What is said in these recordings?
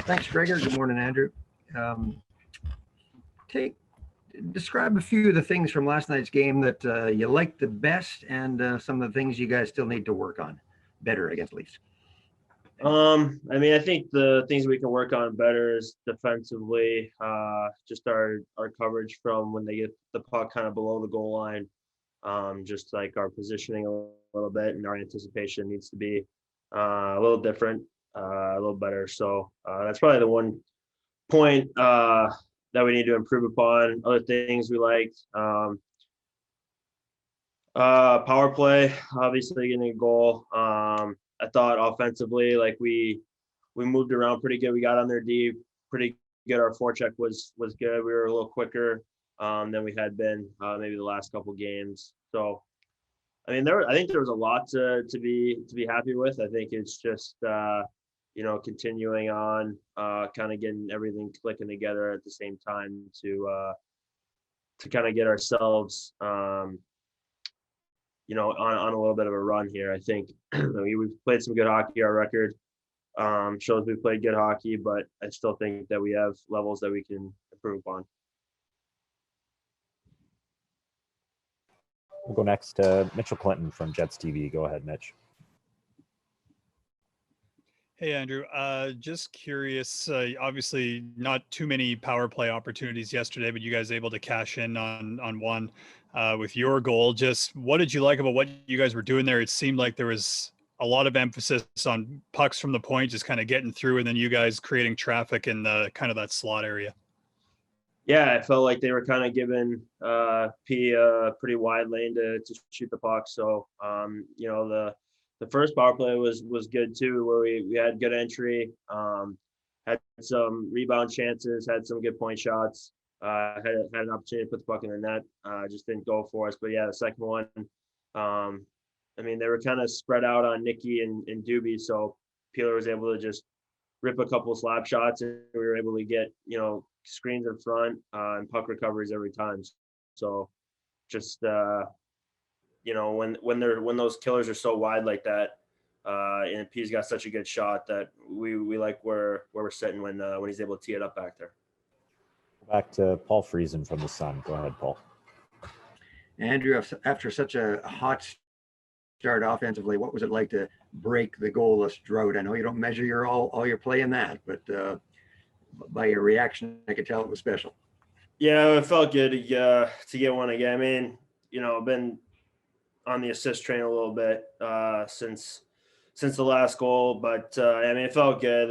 Thanks, Gregor. Good morning, Andrew. Um, Describe a few of the things from last night's game that you liked the best, and some of the things you guys still need to work on better against Leafs. I think the things we can work on better is defensively, just our coverage from when they get the puck kind of below the goal line. Just like our positioning a little bit, and our anticipation needs to be a little different, a little better. So that's probably the one point that we need to improve upon. Other things we liked, power play, obviously getting a goal. I thought offensively, like we moved around pretty good. We got on their D pretty good. Our forecheck was good. We were a little quicker than we had been maybe the last couple games. So, I think there was a lot to be happy with. I think it's just continuing on, kind of getting everything clicking together at the same time to kind of get ourselves on a little bit of a run here. I think we've played some good hockey. Our record shows we played good hockey, but I still think that we have levels that we can improve upon. We'll go next to Mitchell Clinton from Jets TV. Go ahead, Mitch. Hey, Andrew. Just curious, obviously not too many power play opportunities yesterday, but you guys able to cash in on one with your goal. Just what did you like about what you guys were doing there? It seemed like there was a lot of emphasis on pucks from the point, just kind of getting through, and then you guys creating traffic in the kind of that slot area. Yeah, I felt like they were kind of giving P a pretty wide lane to shoot the puck. So, the first power play was good too, where we had good entry, had some rebound chances, had some good point shots, had an opportunity to put the puck in the net, just didn't go for us. But yeah, the second one, they were kind of spread out on Nicky and Doobie, so Peeler was able to just rip a couple of slap shots, and we were able to get screens in front and puck recoveries every time. So just when those killers are so wide like that, and P's got such a good shot that we like where we're sitting when he's able to tee it up back there. Back to Paul Friesen from the Sun. Go ahead, Paul. Andrew, after such a hot start offensively, what was it like to break the goalless drought? I know you don't measure all your play in that, but by your reaction, I could tell it was special. Yeah, it felt good to get one again. I've been on the assist train a little bit since the last goal, but it felt good.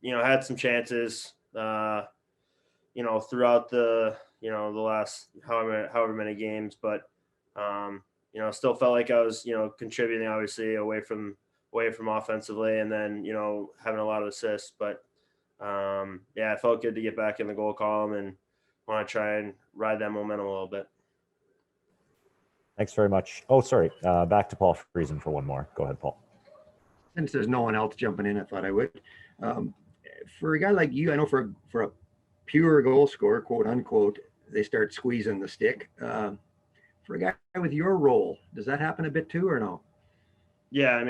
Had some chances, throughout the last however many games, but still felt like I was contributing, obviously away from offensively, and then having a lot of assists. But it felt good to get back in the goal column and want to try and ride that momentum a little bit. Thanks very much. Oh, sorry. Back to Paul Friesen for one more. Go ahead, Paul. Since there's no one else jumping in, I thought I would. For a guy like you, I know for a pure goal scorer, quote unquote, they start squeezing the stick. For a guy with your role, does that happen a bit too, or no? Yeah,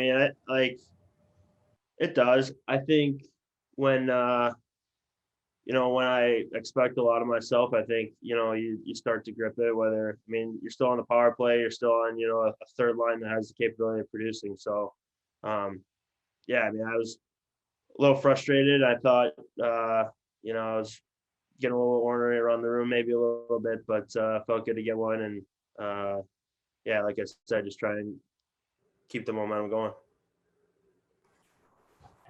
it does. I think when when I expect a lot of myself, I think, you start to grip it, whether, you're still on the power play, you're still on, a third line that has the capability of producing. So, I was a little frustrated. I thought, I was getting a little ornery around the room, maybe a little bit, but felt good to get one. And like I said, just try and keep the momentum going.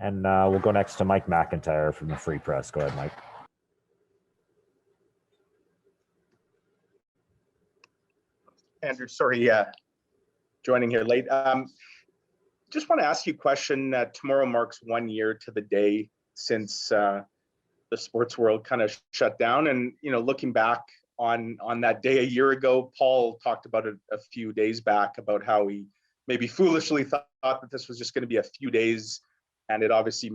And we'll go next to Mike McIntyre from the Free Press. Go ahead, Mike. Andrew, sorry, joining here late. Just want to ask you a question. Tomorrow marks 1 year to the day since the sports world kind of shut down. And, looking back on that day a year ago, Paul talked about it a few days back about how he maybe foolishly thought that this was just going to be a few days, and it obviously,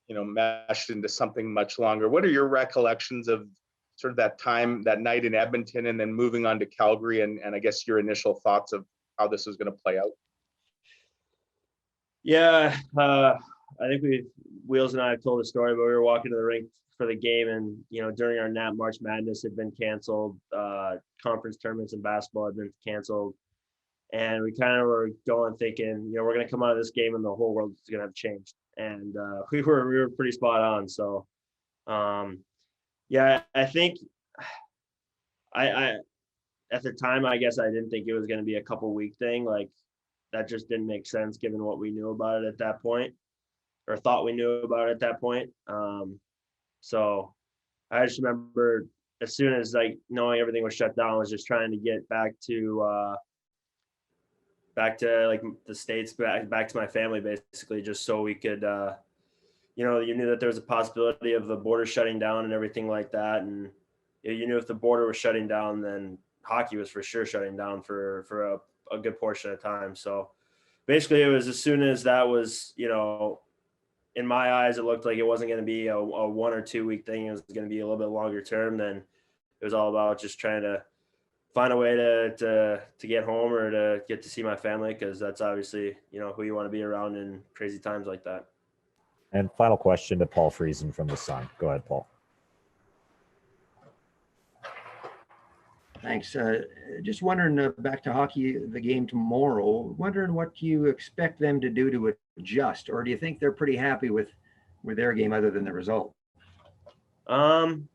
meshed into something much longer. What are your recollections of sort of that time, that night in Edmonton, and then moving on to Calgary, and I guess your initial thoughts of how this was going to play out? Yeah, I think Wheels and I have told the story, but we were walking to the rink for the game, and during our nap, March Madness had been canceled. Conference tournaments in basketball had been canceled, and we kind of were thinking, we're going to come out of this game and the whole world is going to have changed. And we were pretty spot on. So, yeah, I think I at the time, I guess I didn't think it was going to be a couple-week thing. Like, that just didn't make sense given what we knew about it at that point, or thought we knew about it at that point. So I just remember as soon as knowing everything was shut down, I was just trying to get back to like the States, back to my family, basically, just so we could, you knew that there was a possibility of the border shutting down and everything like that. And you knew if the border was shutting down, then hockey was for sure shutting down for a good portion of time. So basically it was as soon as that was, in my eyes, it looked like it wasn't going to be a 1 or 2 week thing. It was going to be a little bit longer term. Then it was all about just trying to find a way to get home or to get to see my family, because that's obviously, who you want to be around in crazy times like that. And final question to Paul Friesen from the Sun. Go ahead, Paul. Thanks. Just wondering, back to hockey, the game tomorrow, wondering what you expect them to do to adjust, or do you think they're pretty happy with their game other than the result? I'm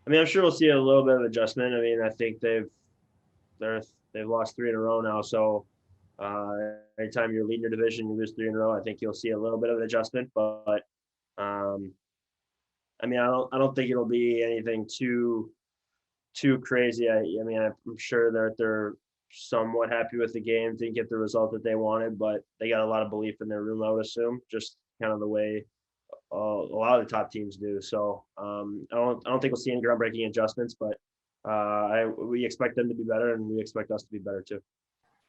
sure we'll see a little bit of adjustment. I think they've lost 3 in a row now. So anytime you're leading your division, you lose 3 in a row, I think you'll see a little bit of an adjustment. But I don't think it'll be anything too crazy. I'm sure that they're somewhat happy with the game, didn't get the result that they wanted, but they got a lot of belief in their room, I would assume, just kind of the way a lot of the top teams do. So I don't think we'll see any groundbreaking adjustments, but we expect them to be better, and we expect us to be better too.